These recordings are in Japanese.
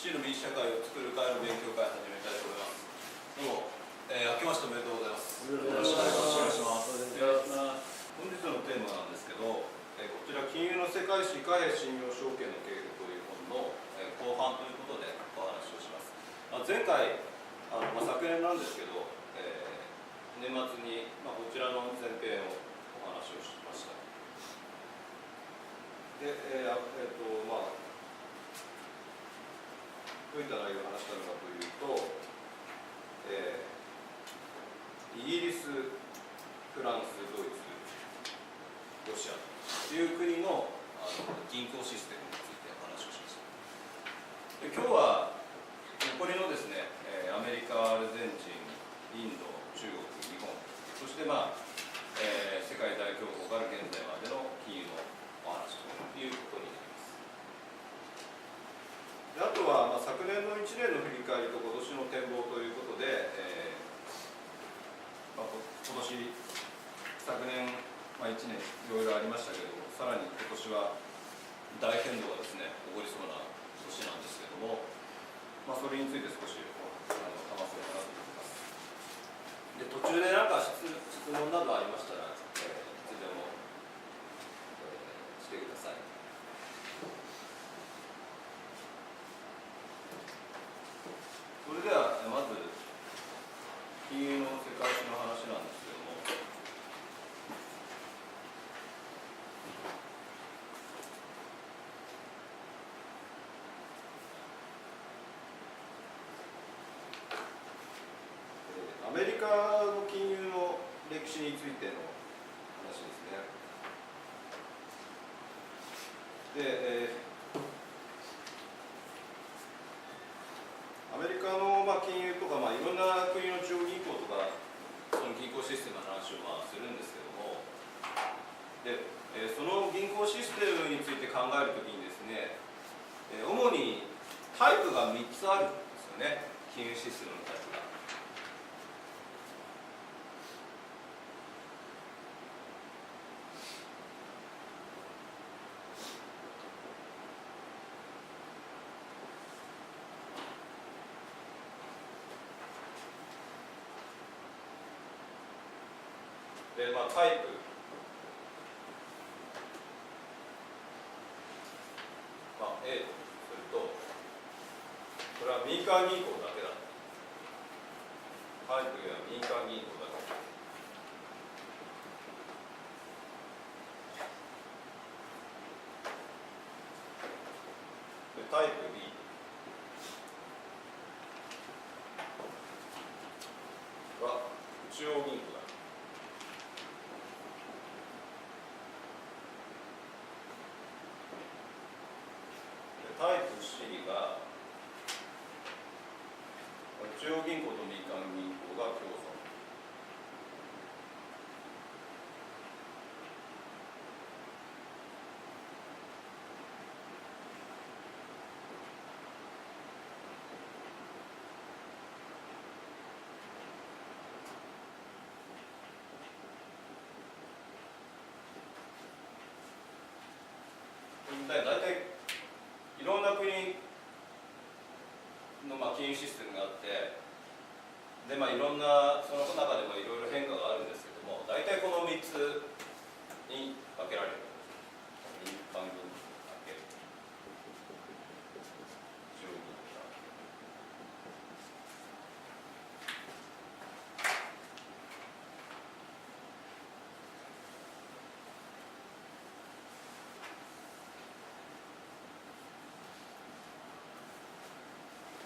真の民主社会を作る会の勉強会を始めたいと思います。どうも、明けましておめでとうございます。よろしくお願いします。本日のテーマなんですけど、こちら金融の世界史貨幣信用証券の経営という本の、後半ということでお話をします。前回昨年なんですけど、年末に、こちらの前編をお話をしました。で、どういった内容を話したのかというと、イギリス、フランス、ドイツ、ロシアという国の銀行システムについてお話をしました。で今日は残りのですね、アメリカ、アルゼンチン、インド、中国、日本、そして、世界大恐慌から現在までの金融のお話ということになります。であとは、昨年の1年の振り返りと今年の展望ということで、今年、昨年、1年いろいろありましたけれども、さらに今年は大変動がですね、起こりそうな年なんですけれども、それについて少し話そうかなと思います。で途中で何か質問などありましたら、いつでも、してください。それではまず金融の世界史の話なんですけども、アメリカの金融の歴史についての話ですね。で、アメリカの金融とか、いろんな国の中央銀行とか、その銀行システムの話をするんですけども、で、その銀行システムについて考えるときにですね、主にタイプが3つあるんですよね、金融システムのタイプが。でタイプ、A とすると、これは民間銀行だけだ。タイプは民間銀行だけ。でタイプ Bは中央銀行だ。タイプ C が中央銀行と民間銀行が共存。大体いろんな国の金融システムがあって、でいろんなその中でもいろいろ変化があるんですけども、大体この3つに分けられるんです。民間銀行だけ、中央銀行だけ。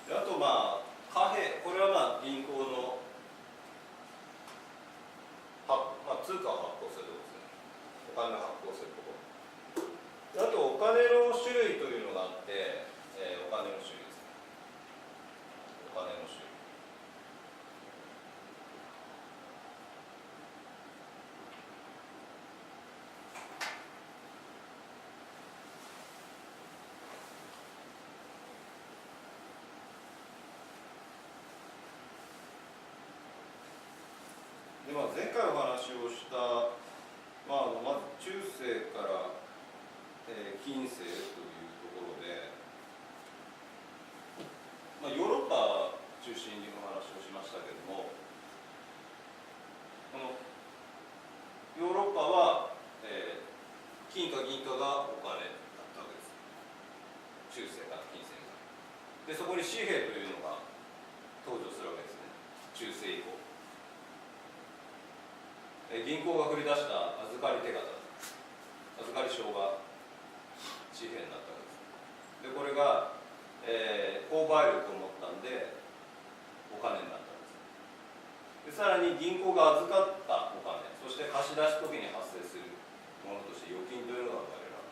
であと貨幣、これは銀行の通貨を発行するところですね。お金を発行するところ。であとお金の種類というのがあって、お金の種類ですね。お金の種類。で前回お話をした、まず中世から、近世というところで、中心にお話をしましたけれども、このヨーロッパは、金貨銀貨がお金だったわけです。中世から近世からで、そこに紙幣というのが登場するわけですね、中世以降。銀行が振り出した預かり手形、預かり証が紙幣になったわけです。でこれが、購買力を持ったんでお金になったわけです。でさらに銀行が預かったお金、そして貸し出す時に発生するものとして預金というのが生まれるわ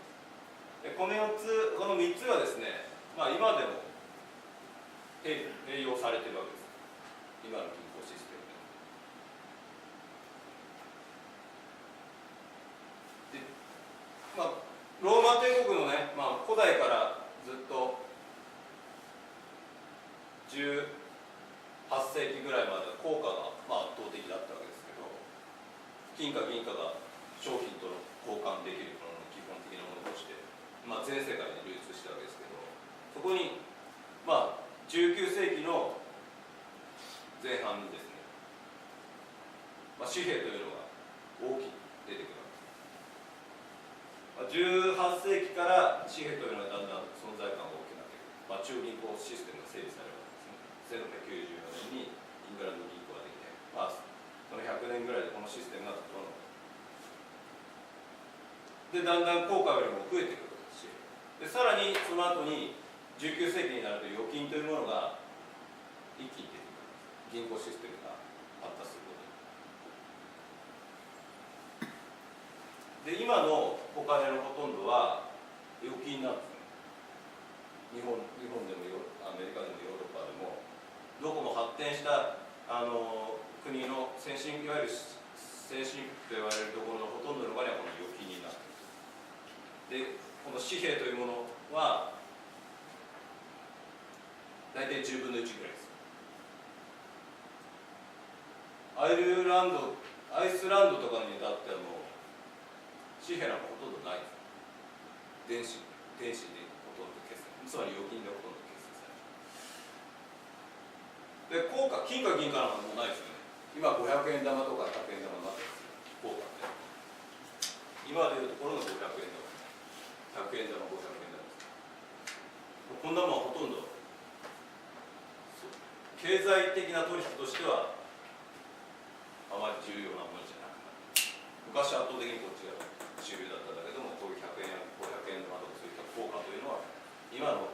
けです。でこの3つがですね、今でも併用されているわけです。今の銀行システムで。ローマ帝国のね、古代からずっと18世紀ぐらいまでは効果が圧倒的だったわけですけど、金貨銀貨が商品と交換できるものの基本的なものとして、全世界に流通したわけですけど、そこに19世紀の前半にですね、紙幣というのが大きく出てくるわけです。18世紀から紙幣というのはだんだん存在感が大きくなってくる、中銀行システムが整備されるわけですね。1694年にイングランド銀行ができて、その100年ぐらいでこのシステムが整う。でだんだん効果よりも増えてくるわけですし、でさらにその後に19世紀になると預金というものが一気に出てくる。銀行システムが発達することで、今のお金のほとんどは預金なんですね。日本でもアメリカでもヨーロッパでも、どこも発展した国の先進、いわゆる先進と言われるところのほとんどの場合はこの預金になっている。でこの紙幣というものは大体10分の1ぐらいです。アイスランドとかに至ってはもう紙幣なんかほとんどないです。電子でほとんど決済、つまり預金でほとんど決済される。で金貨銀貨なんかもうないですよね。今500円玉とか100円玉になってますよ、硬貨って。今でいうところの500円玉、100円玉、500円玉です。こんなもんほとんど経済的な取引としてはあまり重要なものじゃなくなる。昔圧倒的にこっちが主流だったんだけども、こういう100円や500円玉とかそういった硬貨というのは今の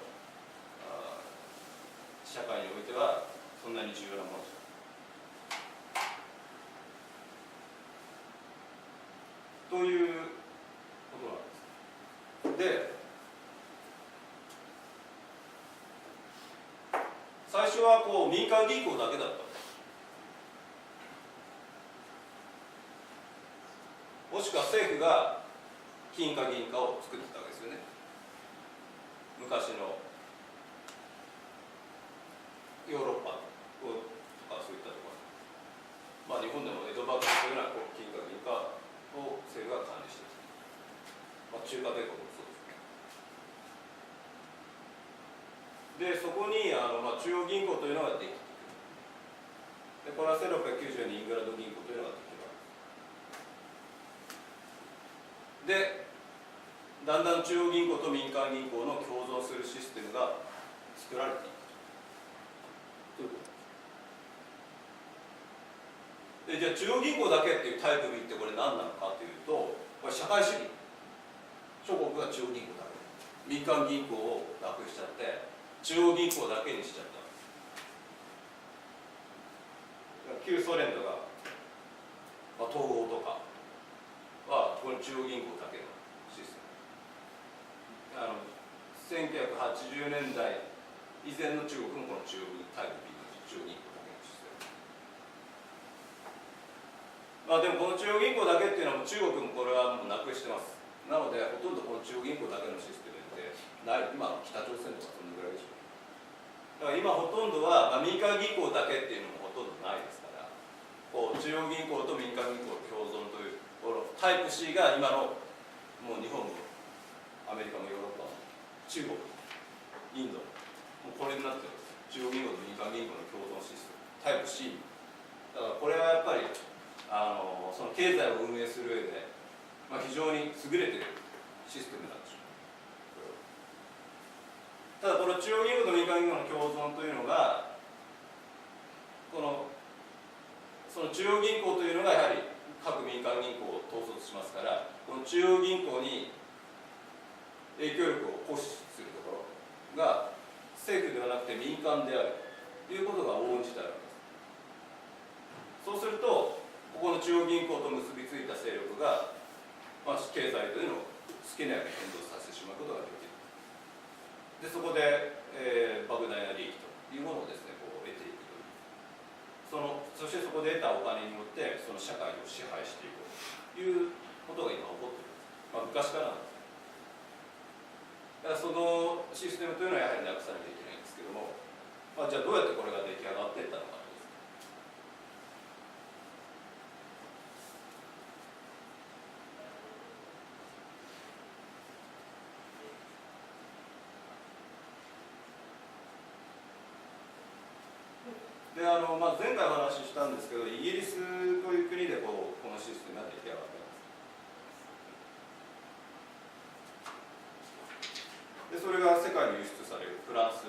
社会においてはそんなに重要なものじゃない。ということなんです。で、最初は民間銀行だけだった。もしくは政府が金貨銀貨を作ってたわけですよね。昔のヨーロッパとかそういったところ、日本でも江戸幕府というのは金貨銀貨を政府が管理していた。中華帝国もそうですね。でそこに中央銀行というのができてくる。でこれは1690年にイングランド銀行というのができるわけです。でだんだん中央銀行と民間銀行の共存するシステムが作られていくということです。でじゃあ中央銀行だけっていうタイプ B ってこれ何なのかというと、これ社会主義諸国が中央銀行だけ、民間銀行をなくしちゃって中央銀行だけにしちゃった。旧ソ連とか、東欧とかはこれ中央銀行だけのシステム。1980年代以前の中国もこの中央銀行タイプ B の中央銀行だけのシステム。でもこの中央銀行だけっていうのは中国もこれはもうなくしてます。なのでほとんどこの中央銀行だけのシステムってない。今北朝鮮とかそのぐらいでしょう。だから今ほとんどは、民間銀行だけっていうのもほとんどないですから、中央銀行と民間銀行の共存というこのタイプ C が今のもう日本もアメリカもヨーロッパも中国、インドもうこれになってるんです。中央銀行と民間銀行の共存システムタイプ C だからこれはやっぱりその経済を運営する上で、非常に優れているシステムなんでしょう。ただこの中央銀行と民間銀行の共存というのがその中央銀行というのがやはり各民間銀行を統率しますから、この中央銀行に影響力を行使するところが政府ではなくて民間であるということが往々にしてあるわけです。そうするとここの中央銀行と結びついた勢力が、経済というのを好きなように変動させてしまうことができる。でそこで、莫大な利益というものをですねこう得ていくというそしてそこで得たお金によってその社会を支配していこうということが今起こっている。昔からなんです。だからそのシステムというのはやはりなくさなきゃいけないんですけども、じゃあどうやってこれが出来上がっていったのかです。で前回お話ししたんですけど、イギリスという国でこのシステムが出来上がっています。でそれが世界に輸出される。フランス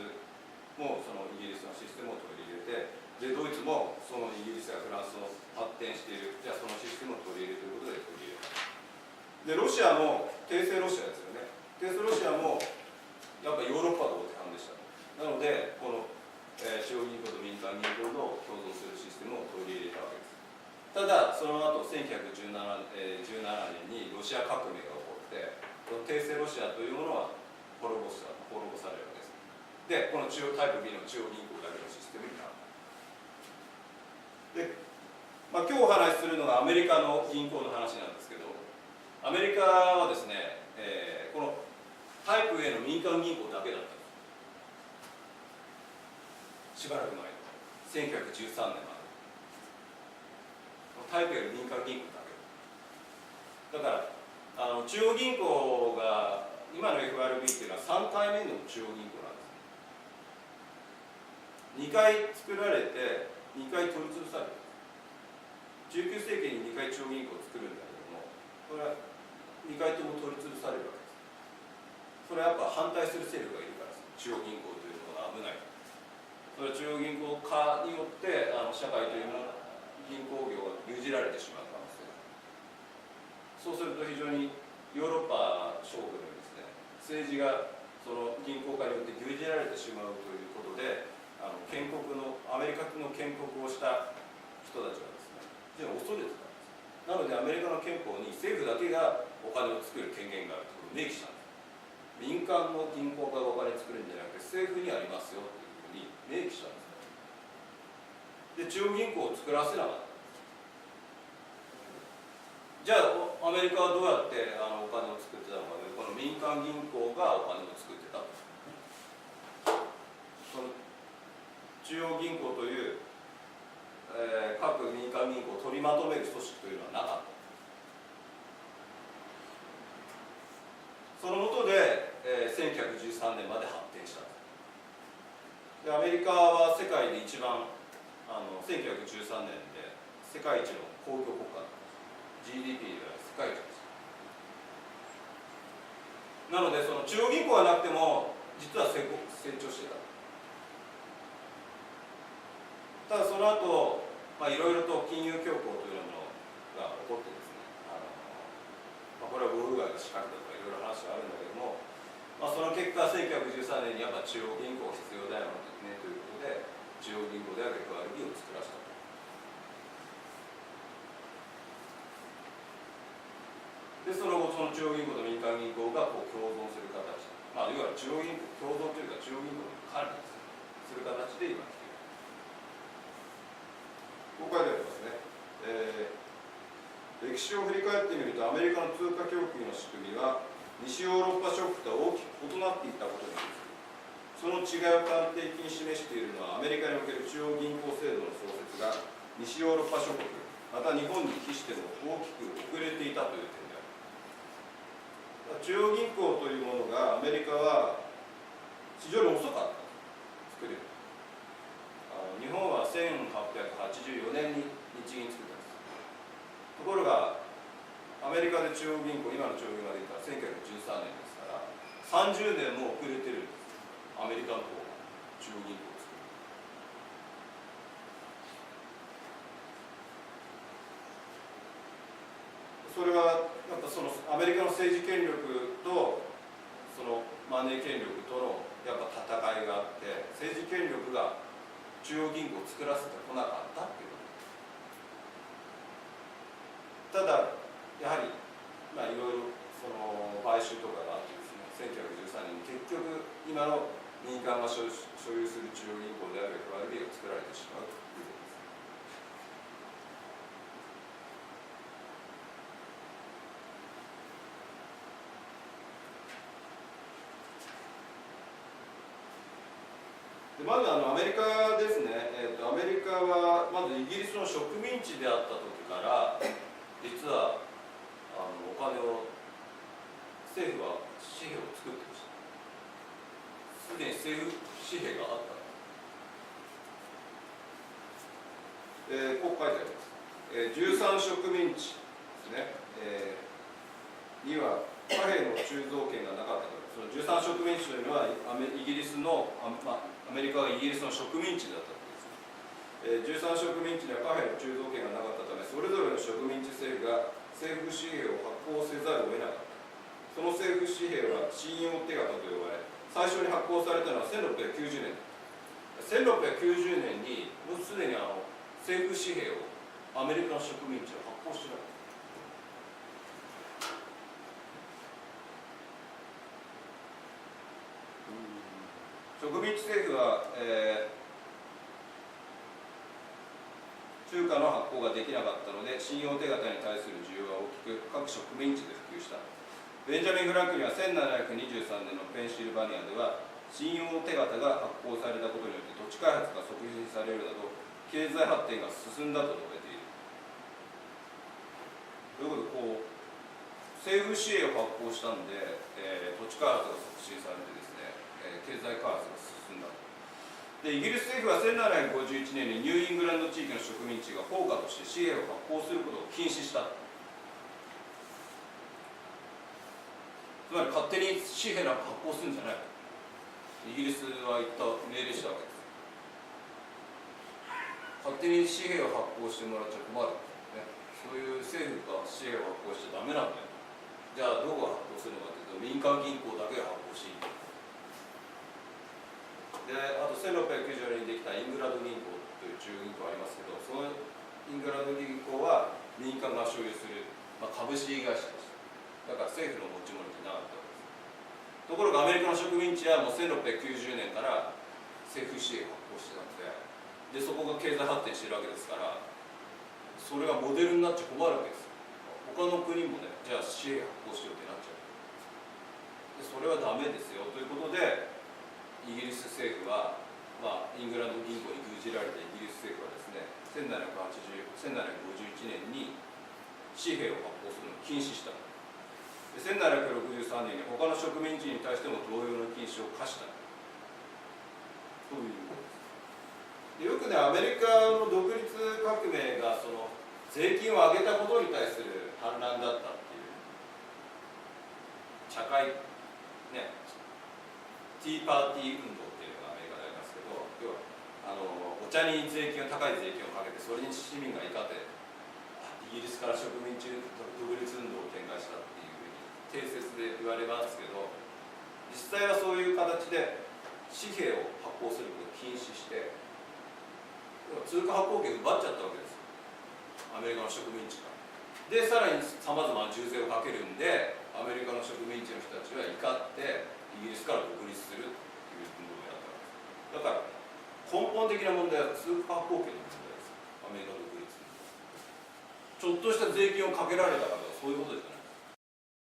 もそのイギリスのシステムを取り入れて、でドイツもそのイギリスやフランスの発展している、じゃあそのシステムを取り入れるということで取り入れた。でロシアも帝政ロシアですよね。帝政ロシアもやっぱヨーロッパのお手本でした。なのでこの中央銀行と民間銀行の共存するシステムを取り入れたわけです。ただその後1917年にロシア革命が起こって、この帝政ロシアというものは滅ぼされるわけです。でこのタイプ B の中央銀行だけのシステムになる。で、今日お話しするのがアメリカの銀行の話なんですけど、アメリカはですね、このタイプ A の民間銀行だけだったんです。しばらく前、1913年まで。タイプ A の民間銀行だけ。だから中央銀行が今の FRB っていうのは3回目の中央銀行なんです。2回作られて2回取り潰される。19世紀に2回中央銀行を作るんだけども、これは2回とも取り潰されるわけです。それはやっぱ反対する勢力がいるからです。中央銀行というのが危ない。それは中央銀行化によって社会というもの銀行業が牛耳られてしまう可能性がある。そうすると非常にヨーロッパ諸国のですね、政治がその銀行化によって牛耳られてしまうということで、アメリカの建国をした人たちはですね、非常に恐れてたんです。なのでアメリカの憲法に政府だけがお金を作る権限があるということを明記したんです。民間の銀行家がお金を作るんじゃなくて政府にありますよというふうに明記したんです。で中央銀行を作らせなかった。じゃあアメリカはどうやってお金を作ってたのかというと、この民間銀行がお金を作ってた。その中央銀行という、各民間銀行を取りまとめる組織というのはなかった。その下で、1913年まで発展した。でアメリカは世界で一番1913年で世界一の工業国家だった。GDP では世界一です。なのでその中央銀行がなくても実は成長してた。ただその後、いろいろと金融恐慌というものが起こってですね、これはウォール街が仕掛けたとかいろいろ話があるんだけども、その結果1913年にやっぱ中央銀行必要だよねということで中央銀行である FRB を作らせたと。でその後その中央銀行と民間銀行が共存する形、いわゆる中央銀行共存というか中央銀行の管理する形で今来ている。ここ書いてありますね。歴史を振り返ってみるとアメリカの通貨供給の仕組みは西ヨーロッパ諸国とは大きく異なっていたことに気づく。その違いを端的に示しているのはアメリカにおける中央銀行制度の創設が西ヨーロッパ諸国また日本に比しても大きく遅れていたという点である。中央銀行というものがアメリカは非常に遅かった作れる。中央銀行、今の中央銀行ができたのは1913年ですから30年も遅れてるんです。アメリカの方が中央銀行を作る。それはやっぱそのアメリカの政治権力とそのマネー権力とのやっぱ戦いがあって、政治権力が中央銀行を作らせてこなかったっていうこと。ただやはりまあいろいろその買収とかがあってですね、1913年に結局今の民間が所有する中央銀行である FRB が作られてしまうということです。でまずアメリカですね、アメリカはまずイギリスの植民地であった時から実はお金を政府は紙幣を作ってました。すでに政府紙幣があった。こう書いてあります。13植民地ですね、には貨幣の鋳造権がなかったから、その13植民地というのはイギリスのアメリカがイギリスの植民地だったわけです。13植民地には貨幣の鋳造権がなかったため、それぞれの植民地政府が政府紙幣を発行せざるを得なかった。その政府紙幣は信用手形と呼ばれ、最初に発行されたのは1690年。1690年にもうすでに政府紙幣をアメリカの植民地は発行している。植民地政府は、中華の発行ができなかったので、信用手形に対する需要が大きく、各植民地で普及した。ベンジャミン・フランクリンは1723年のペンシルバニアでは、信用手形が発行されたことによって土地開発が促進されるなど、経済発展が進んだと述べている。ということで、政府紙幣を発行したんで、土地開発が促進されてですね、経済開発が進んだ。でイギリス政府は1751年にニューイングランド地域の植民地が法家として紙幣を発行することを禁止した。つまり勝手に紙幣なんか発行するんじゃない。イギリスは言った命令したわけです。勝手に紙幣を発行してもらっちゃ困る、ね、そういう政府が紙幣を発行しちゃダメなんだよ。じゃあどこが発行するのかというと民間銀行だけが発行していい。であと1694年にできたイングランド銀行という中央銀行ありますけど、そのイングランド銀行は民間が所有する、株式会社でした。だから政府の持ち物じゃなかったわけです。ところがアメリカの植民地はもう1690年から政府紙幣を発行してたので、そこが経済発展してるわけですから、それがモデルになっちゃ困るわけです。他の国もね、じゃあ紙幣発行しようってなっちゃう。でそれはダメですよということで、イギリス政府は、イングランド銀行に牛耳られたイギリス政府はですね、1751年に紙幣を発行するのを禁止した。で1763年に他の植民地に対しても同様の禁止を課したということです。でよくね、アメリカの独立革命がその税金を上げたことに対する反乱だったっていう社会ね、ティーパーティー運動っていうのがアメリカでありますけど、要はお茶に高い税金をかけて、それに市民が怒ってイギリスから植民地独立運動を展開したっていうふうに定説で言われますけど、実際はそういう形で紙幣を発行することを禁止して、通貨発行権を奪っちゃったわけです。アメリカの植民地から。でさらにさまざまな重税をかけるんで、アメリカの植民地の人たちは怒ってイギリスから独立するという運動をやったわけです。だから根本的な問題は通貨発行権の問題です。アメリカ独立。ちょっとした税金をかけられたからそういうことです。